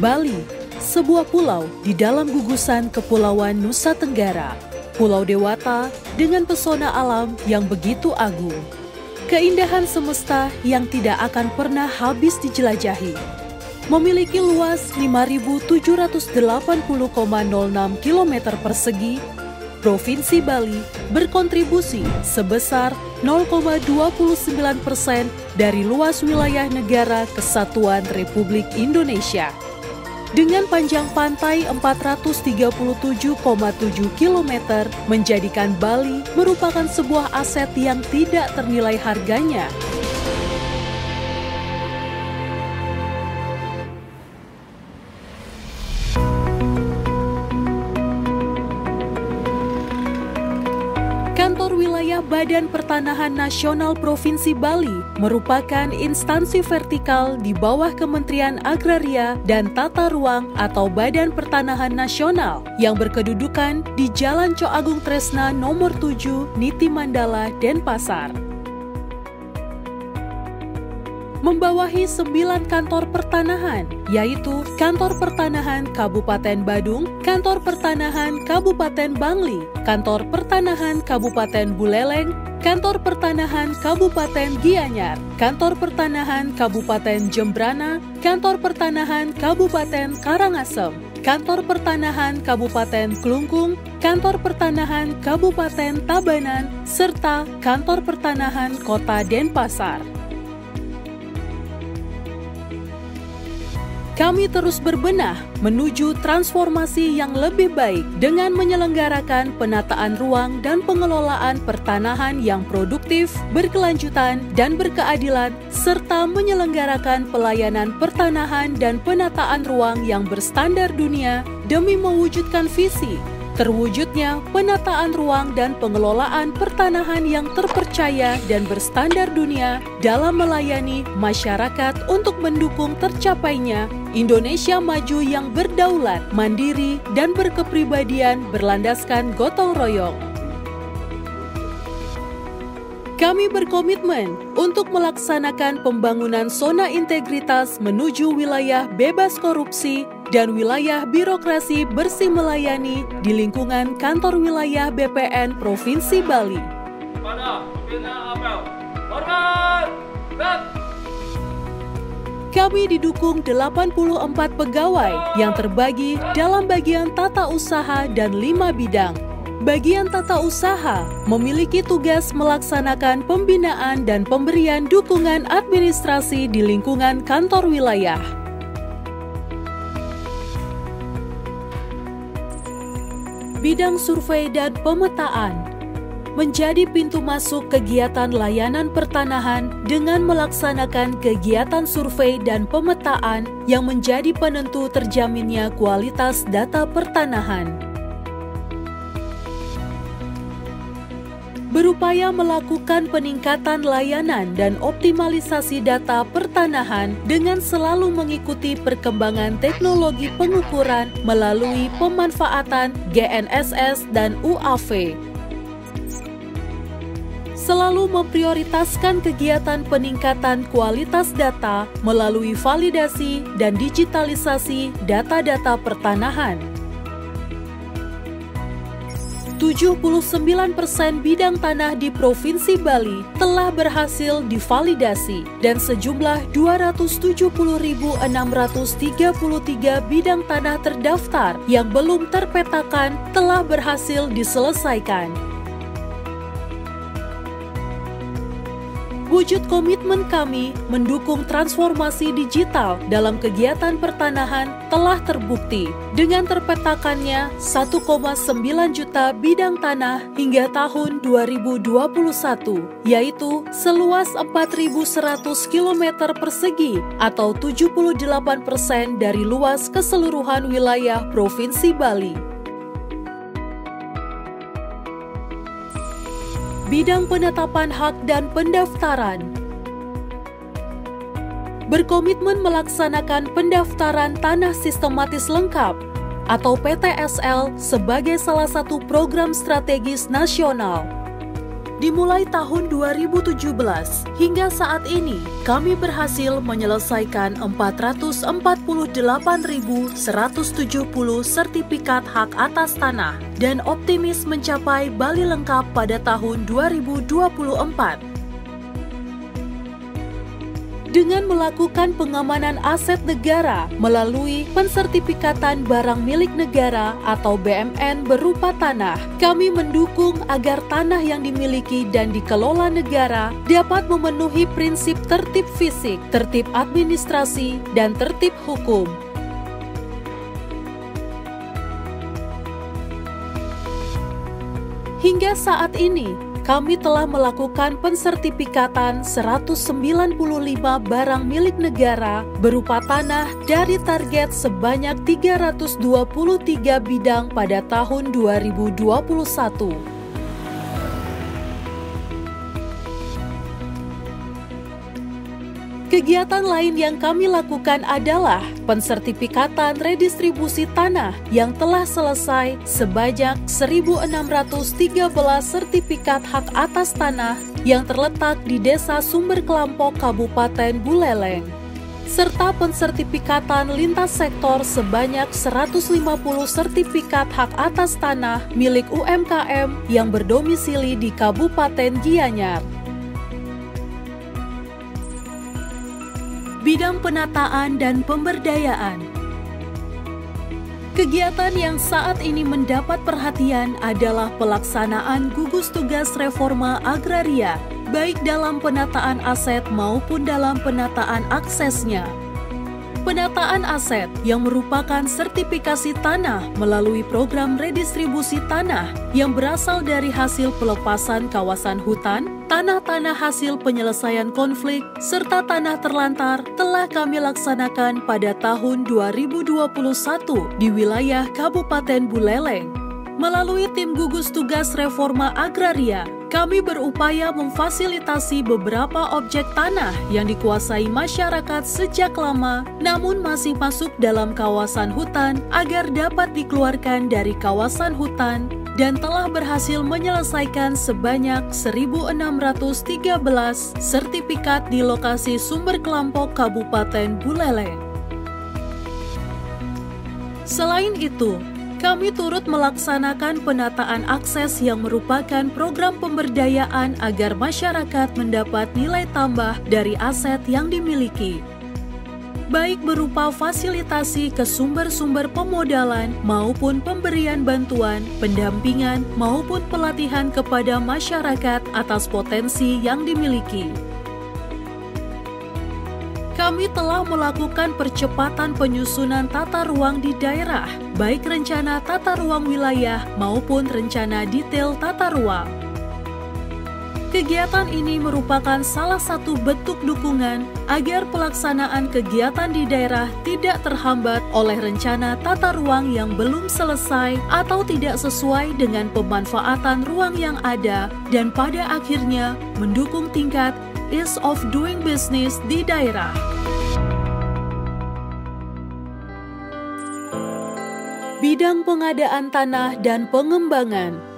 Bali, sebuah pulau di dalam gugusan Kepulauan Nusa Tenggara. Pulau Dewata dengan pesona alam yang begitu agung. Keindahan semesta yang tidak akan pernah habis dijelajahi. Memiliki luas 5.780,06 km persegi, Provinsi Bali berkontribusi sebesar 0,29% dari luas wilayah negara Kesatuan Republik Indonesia. Dengan panjang pantai 437,7 km, menjadikan Bali merupakan sebuah aset yang tidak ternilai harganya. Kantor Wilayah Badan Pertanahan Nasional Provinsi Bali merupakan instansi vertikal di bawah Kementerian Agraria dan Tata Ruang atau Badan Pertanahan Nasional yang berkedudukan di Jalan Cok Agung Tresna nomor 7, Niti Mandala, Denpasar. Membawahi 9 kantor pertanahan, yaitu Kantor Pertanahan Kabupaten Badung, Kantor Pertanahan Kabupaten Bangli, Kantor Pertanahan Kabupaten Buleleng, Kantor Pertanahan Kabupaten Gianyar, Kantor Pertanahan Kabupaten Jembrana, Kantor Pertanahan Kabupaten Karangasem, Kantor Pertanahan Kabupaten Klungkung, Kantor Pertanahan Kabupaten Tabanan, serta Kantor Pertanahan Kota Denpasar. Kami terus berbenah menuju transformasi yang lebih baik dengan menyelenggarakan penataan ruang dan pengelolaan pertanahan yang produktif, berkelanjutan, dan berkeadilan, serta menyelenggarakan pelayanan pertanahan dan penataan ruang yang berstandar dunia demi mewujudkan visi terwujudnya penataan ruang dan pengelolaan pertanahan yang terpercaya dan berstandar dunia dalam melayani masyarakat untuk mendukung tercapainya Indonesia maju yang berdaulat, mandiri, dan berkepribadian berlandaskan gotong royong. Kami berkomitmen untuk melaksanakan pembangunan zona integritas menuju wilayah bebas korupsi dan wilayah birokrasi bersih melayani di lingkungan kantor wilayah BPN Provinsi Bali. Pada pimpinan apel, hormat, Kami didukung 84 pegawai yang terbagi dalam bagian tata usaha dan 5 bidang. Bagian tata usaha memiliki tugas melaksanakan pembinaan dan pemberian dukungan administrasi di lingkungan kantor wilayah. Bidang survei dan pemetaan menjadi pintu masuk kegiatan layanan pertanahan dengan melaksanakan kegiatan survei dan pemetaan yang menjadi penentu terjaminnya kualitas data pertanahan. Berupaya melakukan peningkatan layanan dan optimalisasi data pertanahan dengan selalu mengikuti perkembangan teknologi pengukuran melalui pemanfaatan GNSS dan UAV. Selalu memprioritaskan kegiatan peningkatan kualitas data melalui validasi dan digitalisasi data-data pertanahan. 79% bidang tanah di Provinsi Bali telah berhasil divalidasi dan sejumlah 270.633 bidang tanah terdaftar yang belum terpetakan telah berhasil diselesaikan. Wujud komitmen kami mendukung transformasi digital dalam kegiatan pertanahan telah terbukti dengan terpetakannya 1,9 juta bidang tanah hingga tahun 2021, yaitu seluas 4.100 km persegi atau 78% dari luas keseluruhan wilayah Provinsi Bali. Bidang penetapan hak dan pendaftaran berkomitmen melaksanakan pendaftaran tanah sistematis lengkap atau PTSL sebagai salah satu program strategis nasional. Dimulai tahun 2017 hingga saat ini, kami berhasil menyelesaikan 448.170 sertifikat hak atas tanah dan optimis mencapai Bali lengkap pada tahun 2024. Dengan melakukan pengamanan aset negara melalui pensertifikatan barang milik negara atau BMN berupa tanah, kami mendukung agar tanah yang dimiliki dan dikelola negara dapat memenuhi prinsip tertib fisik, tertib administrasi, dan tertib hukum. Hingga saat ini, kami telah melakukan pensertifikatan 195 barang milik negara berupa tanah dari target sebanyak 323 bidang pada tahun 2021. Kegiatan lain yang kami lakukan adalah pensertifikatan redistribusi tanah yang telah selesai sebanyak 1.613 sertifikat hak atas tanah yang terletak di Desa Sumber Kelampok, Kabupaten Buleleng, serta pensertifikatan lintas sektor sebanyak 150 sertifikat hak atas tanah milik UMKM yang berdomisili di Kabupaten Gianyar. Bidang penataan dan pemberdayaan. Kegiatan yang saat ini mendapat perhatian adalah pelaksanaan gugus tugas reforma agraria, baik dalam penataan aset maupun dalam penataan aksesnya. Penataan aset yang merupakan sertifikasi tanah melalui program redistribusi tanah yang berasal dari hasil pelepasan kawasan hutan, tanah-tanah hasil penyelesaian konflik, serta tanah terlantar telah kami laksanakan pada tahun 2021 di wilayah Kabupaten Buleleng. Melalui tim gugus tugas reforma agraria, kami berupaya memfasilitasi beberapa objek tanah yang dikuasai masyarakat sejak lama, namun masih masuk dalam kawasan hutan agar dapat dikeluarkan dari kawasan hutan, dan telah berhasil menyelesaikan sebanyak 1.613 sertifikat di lokasi Sumber Kelampok, Kabupaten Buleleng. Selain itu, kami turut melaksanakan penataan akses yang merupakan program pemberdayaan agar masyarakat mendapat nilai tambah dari aset yang dimiliki, baik berupa fasilitasi ke sumber-sumber pemodalan maupun pemberian bantuan, pendampingan maupun pelatihan kepada masyarakat atas potensi yang dimiliki. Kami telah melakukan percepatan penyusunan tata ruang di daerah, baik rencana tata ruang wilayah maupun rencana detail tata ruang. Kegiatan ini merupakan salah satu bentuk dukungan agar pelaksanaan kegiatan di daerah tidak terhambat oleh rencana tata ruang yang belum selesai atau tidak sesuai dengan pemanfaatan ruang yang ada, dan pada akhirnya mendukung tingkat ease of doing business di daerah. Bidang pengadaan tanah dan pengembangan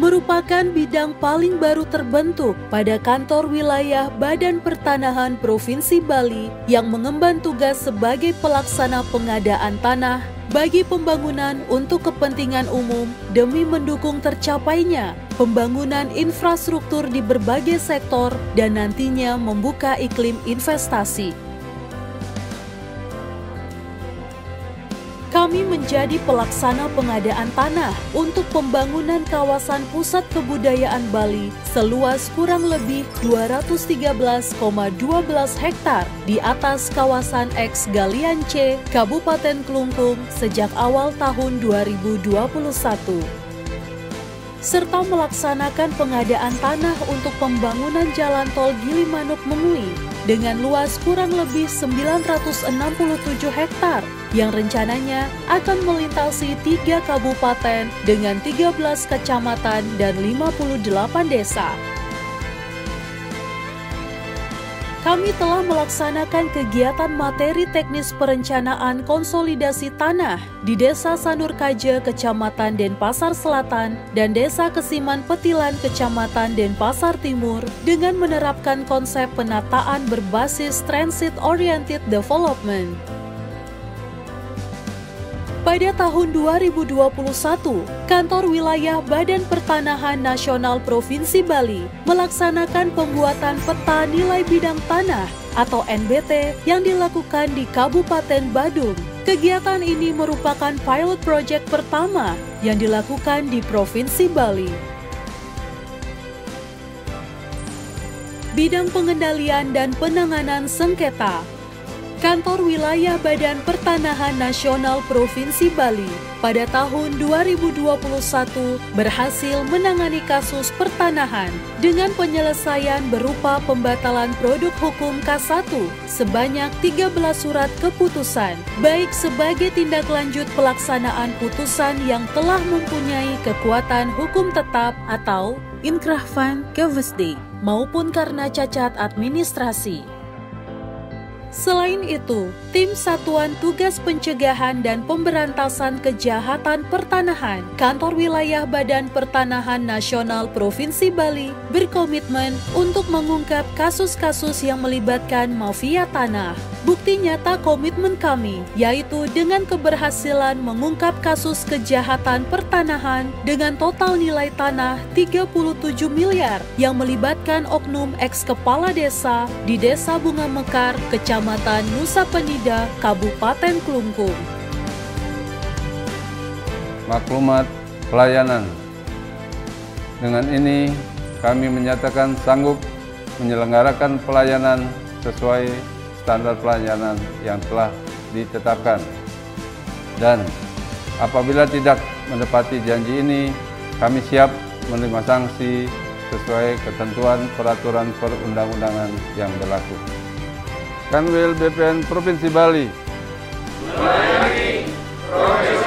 merupakan bidang paling baru terbentuk pada kantor wilayah Badan Pertanahan Provinsi Bali yang mengemban tugas sebagai pelaksana pengadaan tanah bagi pembangunan untuk kepentingan umum demi mendukung tercapainya pembangunan infrastruktur di berbagai sektor dan nantinya membuka iklim investasi. Kami menjadi pelaksana pengadaan tanah untuk pembangunan kawasan pusat kebudayaan Bali seluas kurang lebih 213,12 hektar di atas kawasan X Galian C, Kabupaten Klungkung sejak awal tahun 2021. Serta melaksanakan pengadaan tanah untuk pembangunan jalan tol Gilimanuk-Mengui dengan luas kurang lebih 967 hektar yang rencananya akan melintasi 3 kabupaten dengan 13 kecamatan dan 58 desa. kami telah melaksanakan kegiatan materi teknis perencanaan konsolidasi tanah di Desa Sanurkaja, Kecamatan Denpasar Selatan, dan Desa Kesiman Petilan, Kecamatan Denpasar Timur, dengan menerapkan konsep penataan berbasis Transit-Oriented Development. Pada tahun 2021, Kantor Wilayah Badan Pertanahan Nasional Provinsi Bali melaksanakan pembuatan peta nilai bidang tanah atau NBT yang dilakukan di Kabupaten Badung. Kegiatan ini merupakan pilot project pertama yang dilakukan di Provinsi Bali. Bidang pengendalian dan penanganan sengketa. Kantor Wilayah Badan Pertanahan Nasional Provinsi Bali pada tahun 2021 berhasil menangani kasus pertanahan dengan penyelesaian berupa pembatalan produk hukum K1 sebanyak 13 surat keputusan, baik sebagai tindak lanjut pelaksanaan putusan yang telah mempunyai kekuatan hukum tetap atau inkrah van Kevesde maupun karena cacat administrasi. Selain itu, Tim Satuan Tugas Pencegahan dan Pemberantasan Kejahatan Pertanahan Kantor Wilayah Badan Pertanahan Nasional Provinsi Bali berkomitmen untuk mengungkap kasus-kasus yang melibatkan mafia tanah. Bukti nyata komitmen kami, yaitu dengan keberhasilan mengungkap kasus kejahatan pertanahan dengan total nilai tanah 37 miliar yang melibatkan oknum eks-kepala desa di Desa Bunga Mekar, Kecamatan Nusa Penida, Kabupaten Klungkung. Maklumat pelayanan. Dengan ini kami menyatakan sanggup menyelenggarakan pelayanan sesuai standar pelayanan yang telah ditetapkan. Dan apabila tidak menepati janji ini, kami siap menerima sanksi sesuai ketentuan peraturan perundang-undangan yang berlaku. Kanwil BPN Provinsi Bali melayani profesi